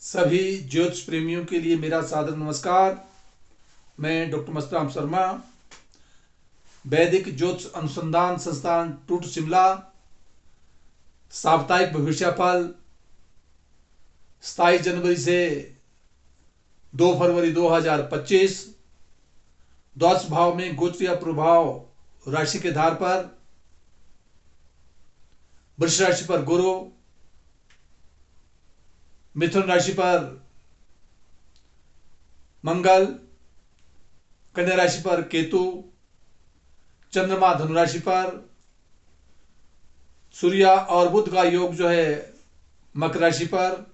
सभी ज्योतिष प्रेमियों के लिए मेरा सादर नमस्कार। मैं डॉक्टर मस्तराम शर्मा, वैदिक ज्योतिष अनुसंधान संस्थान टूट शिमला। साप्ताहिक भविष्यफल 27 जनवरी से 2 फरवरी 2025। द्वादश भाव में गोचरीय प्रभाव राशि के आधार पर वृष राशि पर गुरु, मिथुन राशि पर मंगल, कन्या राशि पर केतु, चंद्रमा धनु राशि पर, सूर्य और बुध का योग जो है मकर राशि पर,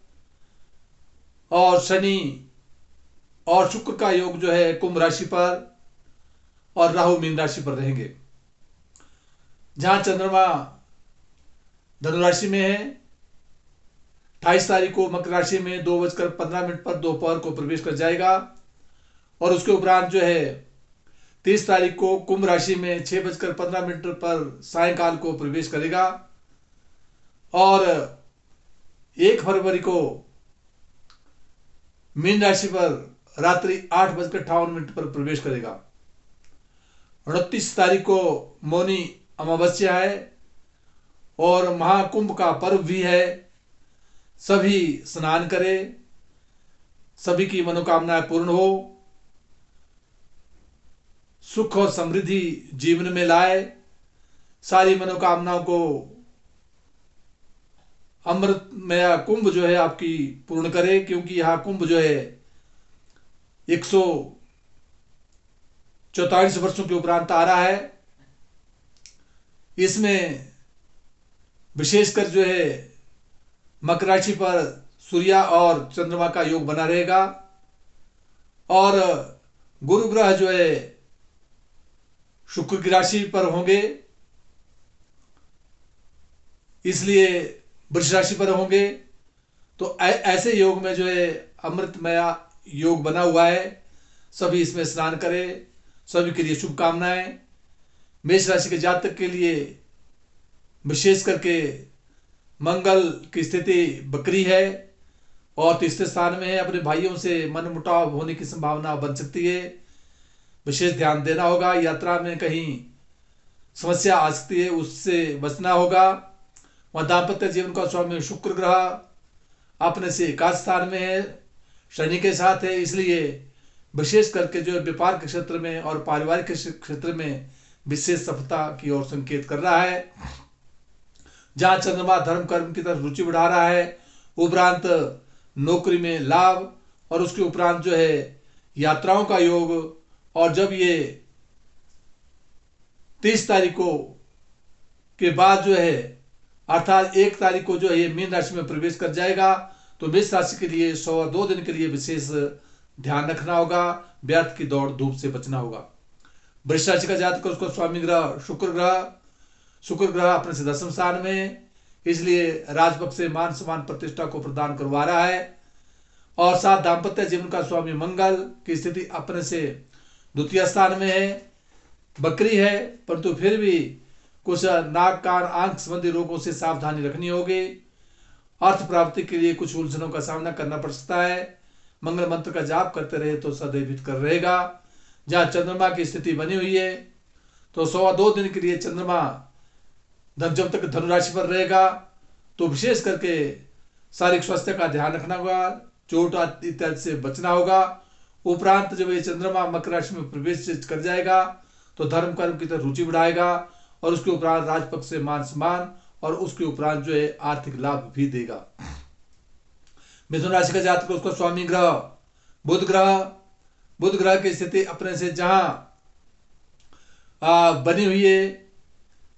और शनि और शुक्र का योग जो है कुंभ राशि पर, और राहु मीन राशि पर रहेंगे। जहां चंद्रमा धनु राशि में है, 28 तारीख को मकर राशि में 2:15 पर दोपहर को प्रवेश कर जाएगा, और उसके उपरांत जो है 30 तारीख को कुंभ राशि में 6:15 पर सायंकाल को प्रवेश करेगा, और 1 फरवरी को मीन राशि पर रात्रि 8:58 पर प्रवेश करेगा। 29 तारीख को मौनी अमावस्या है और महाकुंभ का पर्व भी है। सभी स्नान करें, सभी की मनोकामनाएं पूर्ण हो, सुख और समृद्धि जीवन में लाए, सारी मनोकामनाओं को अमृतमय कुंभ जो है आपकी पूर्ण करे। क्योंकि यह कुंभ जो है 144 वर्षों के उपरांत आ रहा है। इसमें विशेषकर जो है मकर राशि पर सूर्य और चंद्रमा का योग बना रहेगा, और गुरु ग्रह जो है शुक्र की राशि पर होंगे, इसलिए वृष राशि पर होंगे। तो ऐसे योग में जो है अमृतमय योग बना हुआ है। सभी इसमें स्नान करें, सभी के लिए शुभकामनाएं। मेष राशि के जातक के लिए विशेष करके मंगल की स्थिति बकरी है और तीसरे स्थान में है। अपने भाइयों से मनमुटाव होने की संभावना बन सकती है, विशेष ध्यान देना होगा। यात्रा में कहीं समस्या आ सकती है, उससे बचना होगा। वह दाम्पत्य जीवन का स्वामी शुक्र ग्रह अपने से एकादश स्थान में है, शनि के साथ है, इसलिए विशेष करके जो व्यापार के क्षेत्र में और पारिवारिक क्षेत्र में विशेष सफलता की ओर संकेत कर रहा है। जहां चंद्रमा धर्म कर्म की तरफ रुचि बढ़ा रहा है, उपरांत नौकरी में लाभ, और उसके उपरांत जो है यात्राओं का योग। और जब ये 30 तारीख को के बाद जो है अर्थात 1 तारीख को जो है ये मीन राशि में प्रवेश कर जाएगा, तो मेष राशि के लिए 102 दिन के लिए विशेष ध्यान रखना होगा, व्यर्थ की दौड़ धूप से बचना होगा। वृष राशि का जातक उसका स्वामी ग्रह शुक्र ग्रह अपने से 10वें स्थान में, इसलिए राजपक्ष से मान सम्मान प्रतिष्ठा को प्रदान करवा रहा है। और साथ दाम्पत्य जीवन का स्वामी मंगल की स्थिति अपने से द्वितीय स्थान में है, बकरी है, परंतु फिर भी कुछ नाक कान आंख संबंधी रोगों से सावधानी रखनी होगी। अर्थ प्राप्ति के लिए कुछ उलझनों का सामना करना पड़ सकता है। मंगल मंत्र का जाप करते रहे तो सदैव हित कर रहेगा। जहां चंद्रमा की स्थिति बनी हुई है, तो 102 दिन के लिए चंद्रमा जब तक धनु राशि पर रहेगा, तो विशेष करके शारीरिक स्वास्थ्य का ध्यान रखना होगा, चोट इत्यादि से बचना होगा। उपरांत जब ये चंद्रमा मकर राशि में प्रवेश कर जाएगा, तो धर्म कर्म की तरफ रुचि बढ़ाएगा, और उसके उपरांत राजपक्ष से मान सम्मान, और उसके उपरांत जो है आर्थिक लाभ भी देगा। मिथुन राशि का जातक उसका स्वामी ग्रह बुध ग्रह की स्थिति अपने से जहां बनी हुई है,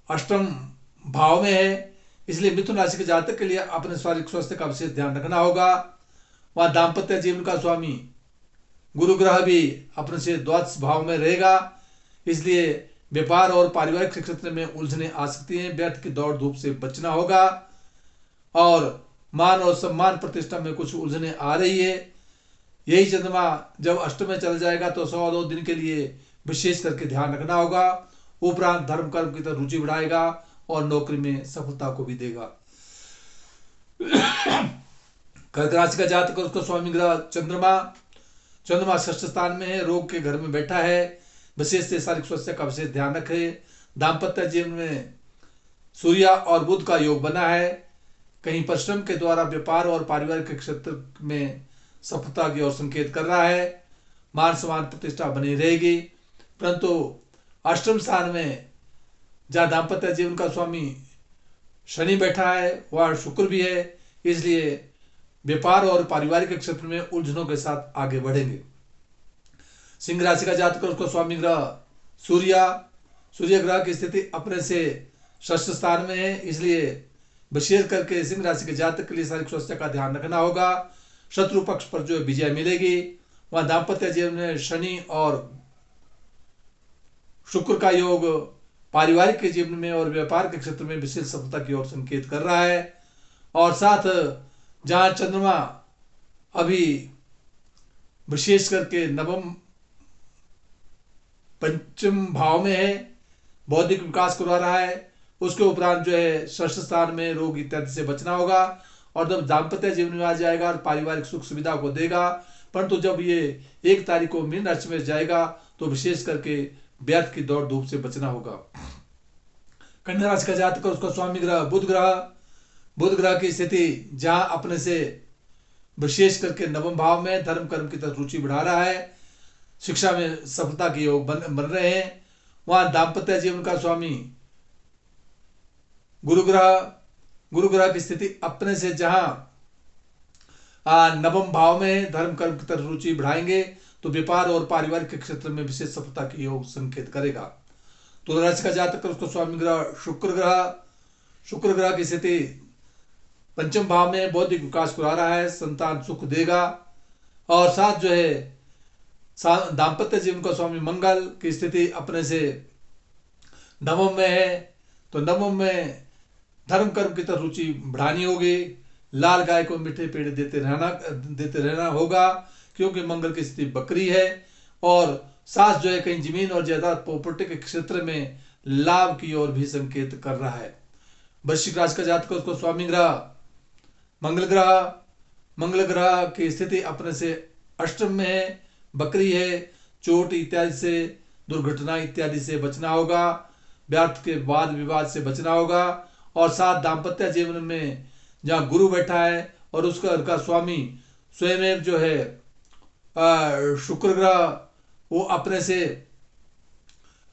अष्टम भाव में है, इसलिए मिथुन राशि के जातक के लिए अपने शारीरिक स्वास्थ्य का विशेष ध्यान रखना होगा। वहां दाम्पत्य जीवन का स्वामी गुरु ग्रह भी अपने से द्वादश भाव में रहेगा, इसलिए व्यापार और पारिवारिक क्षेत्र में उलझने आ सकती हैं। व्यर्थ की दौड़ धूप से बचना होगा, और मान और सम्मान प्रतिष्ठा में कुछ उलझने आ रही है। यही चंद्रमा जब अष्टम में चल जाएगा, तो 102 दिन के लिए विशेष करके ध्यान रखना होगा। उपरांत धर्म कर्म की तरफ रुचि बढ़ाएगा और नौकरी में सफलता को भी देगा। कर्क राशि का जातक, उसका स्वामी ग्रह चंद्रमा, चंद्रमा षष्ठ स्थान में है, रोग के घर में बैठा है। विशेष से शारीरिक स्वास्थ्य का विशेष ध्यान रखें। दाम्पत्य जीवन में सूर्य और बुध का योग बना है। कहीं परिश्रम के द्वारा व्यापार और पारिवारिक क्षेत्र में सफलता की ओर संकेत कर रहा है। मान सम्मान प्रतिष्ठा बनी रहेगी। परंतु अष्टम स्थान में जहाँ दाम्पत्य जीवन का स्वामी शनि बैठा है, वह शुक्र भी है, इसलिए व्यापार और पारिवारिक क्षेत्र में उलझनों के साथ आगे बढ़ेंगे। सिंह राशि का जातक, उसको स्वामी ग्रह सूर्य ग्रह की स्थिति अपने से षष्ठ स्थान में है, इसलिए विशेष करके सिंह राशि के जातक के लिए शारीरिक स्वास्थ्य का ध्यान रखना होगा। शत्रु पक्ष पर जो विजय मिलेगी। वहां दाम्पत्य जीवन में शनि और शुक्र का योग पारिवारिक के जीवन में और व्यापार के क्षेत्र में विशेष सफलता की ओर संकेत कर रहा है। और साथ जहां चंद्रमा अभी विशेष करके नवम पंचम भाव में है, बौद्धिक विकास करवा रहा है। उसके उपरांत जो है षष्ठ स्थान में रोग इत्यादि से बचना होगा। और जब दाम्पत्य जीवन में आ जाएगा और पारिवारिक सुख सुविधा को देगा, परंतु जब ये 1 तारीख को मीन राशि में जाएगा तो विशेष करके व्यर्थ की दौड़ धूप से बचना होगा। कन्या राशि का जातक, उसका स्वामी ग्रह बुध ग्रह की स्थिति जहां अपने से विशेष करके नवम भाव में धर्म कर्म की तरफ रुचि बढ़ा रहा है। शिक्षा में सफलता के योग बन रहे हैं। वहां दाम्पत्य जीवन का स्वामी गुरु ग्रह की स्थिति अपने से जहां नवम भाव में धर्म कर्म की तरफ रुचि बढ़ाएंगे तो व्यापार और पारिवारिक क्षेत्र में विशेष सफलता के योग संकेत करेगा। तुला राशि का जातक, उसको स्वामी ग्रह शुक्र ग्रह की स्थिति पंचम भाव में बौद्धिक विकास करा रहा है, संतान सुख देगा। और साथ जो है दाम्पत्य जीवन का स्वामी मंगल की स्थिति अपने से नवम में है, तो नवम में धर्म कर्म की तरफ रुचि बढ़ानी होगी। लाल गाय को मीठे पेड़ देते रहना होगा, क्योंकि मंगल की स्थिति बकरी है। और साथ जो है कहीं जमीन और जायदाद प्रॉपर्टी के क्षेत्र में लाभ की ओर भी संकेत कर रहा है। वृश्चिक राशि का जातक, उसको स्वामी ग्रह मंगल ग्रह की स्थिति अपने से अष्टम में है, बकरी है। चोट इत्यादि से, दुर्घटना इत्यादि से बचना होगा। व्यर्थ के वाद विवाद से बचना होगा। और साथ दाम्पत्य जीवन में जहाँ गुरु बैठा है और उसका स्वामी स्वयं जो है शुक्र ग्रह, वो अपने से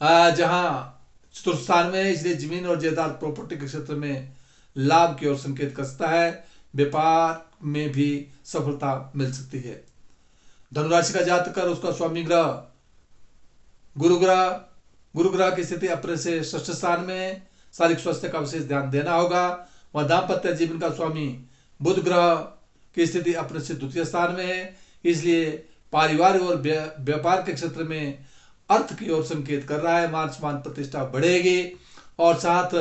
जहाँ चतुर्थ स्थान में है, इसलिए जमीन और जायदाद प्रॉपर्टी के क्षेत्र में लाभ की ओर संकेत करता है। व्यापार में भी सफलता मिल सकती है। धनुराशि का जातक, उसका स्वामी ग्रह गुरु ग्रह की स्थिति अपने से षष्ठ स्थान में, शारीरिक स्वास्थ्य का विशेष ध्यान देना होगा। वह दाम्पत्य जीवन का स्वामी बुध ग्रह की स्थिति अपने से द्वितीय स्थान में है, इसलिए पारिवारिक और व्यापार के क्षेत्र में अर्थ की ओर संकेत कर रहा है। मान सम्मान प्रतिष्ठा बढ़ेगी। और साथ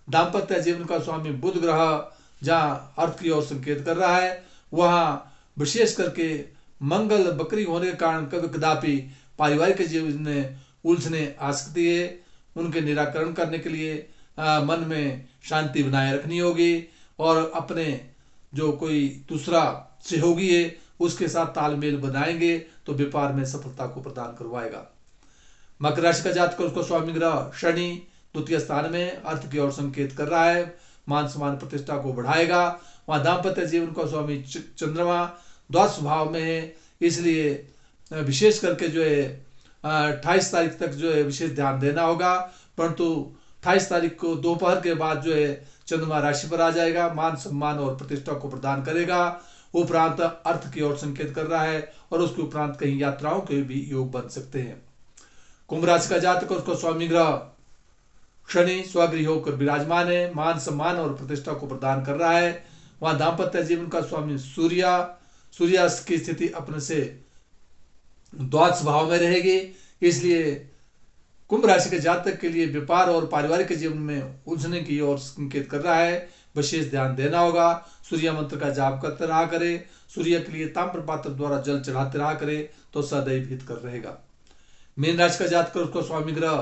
दाम्पत्य जीवन का स्वामी बुध ग्रह जहाँ अर्थ की ओर संकेत कर रहा है, वहाँ विशेष करके मंगल बकरी होने के कारण कभी कदापि पारिवारिक जीवन में उलझने आ सकती है। उनके निराकरण करने के लिए मन में शांति बनाए रखनी होगी और अपने जो कोई दूसरा सहयोगी है उसके साथ तालमेल बनाएंगे तो व्यापार में सफलता को प्रदान करवाएगा। मकर राशि का जातक, उसको स्वामी ग्रह शनि द्वितीय स्थान में अर्थ की ओर संकेत कर रहा है, मान सम्मान प्रतिष्ठा को बढ़ाएगा। वहां दाम्पत्य जीवन का स्वामी चंद्रमा द्वादश भाव में है, इसलिए विशेष करके जो है 28 तारीख तक जो है विशेष ध्यान देना होगा। परंतु 28 तारीख को दोपहर के बाद जो है चंद्रमा राशि पर आ जाएगा, मान सम्मान और प्रतिष्ठा को प्रदान करेगा। उपरांत अर्थ की ओर संकेत कर रहा है और उसके उपरांत कहीं यात्राओं के भी योग बन सकते हैं। कुंभ राशि का जातक, उसको स्वामी ग्रह शनि स्वगृह होकर विराजमान है, मान सम्मान और प्रतिष्ठा को प्रदान कर रहा है। वहां दाम्पत्य जीवन का स्वामी सूर्य की स्थिति अपने से द्वादश भाव में रहेगी, इसलिए कुंभ राशि के जातक के लिए व्यापार और पारिवारिक जीवन में उलझने की ओर संकेत कर रहा है। विशेष ध्यान देना होगा। सूर्य मंत्र का जाप करते रहा करे, सूर्य के लिए ताम्र पात्र द्वारा जल चढ़ाते रहा करे तो सदैव हितकर रहेगा। मीन राशि का जातक, उसको स्वामी ग्रह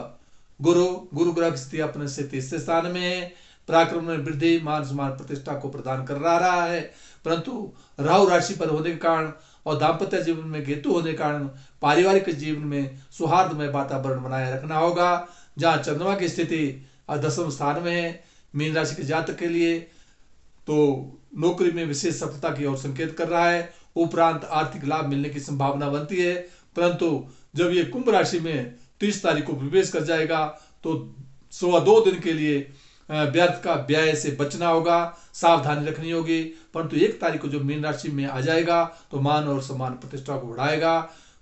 गुरु ग्रह की स्थिति अपने से तीसरे स्थान में है, पराक्रम में वृद्धि, मान सम्मान, प्रतिष्ठा को प्रदान कर रहा है। परंतु राहु राशि पर होने के कारण और दाम्पत्य जीवन में केतु होने के कारण पारिवारिक जीवन में सौहार्दमय वातावरण बनाए रखना होगा। जहाँ चंद्रमा की स्थिति 10वें स्थान में है मीन राशि के जातक के लिए, तो नौकरी में विशेष सफलता की ओर संकेत कर रहा है। उपरांत आर्थिक लाभ मिलने की संभावना बनती है। परंतु जब ये कुंभ राशि में 30 तारीख को प्रवेश कर जाएगा तो 2.25 दिन के लिए व्यर्थ का व्यय से बचना होगा, सावधानी रखनी होगी। परंतु 1 तारीख को जो मीन राशि में आ जाएगा तो मान और सम्मान प्रतिष्ठा को बढ़ाएगा।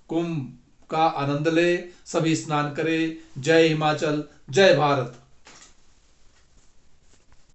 कुंभ का आनंद ले, सभी स्नान करें। जय हिमाचल, जय भारत।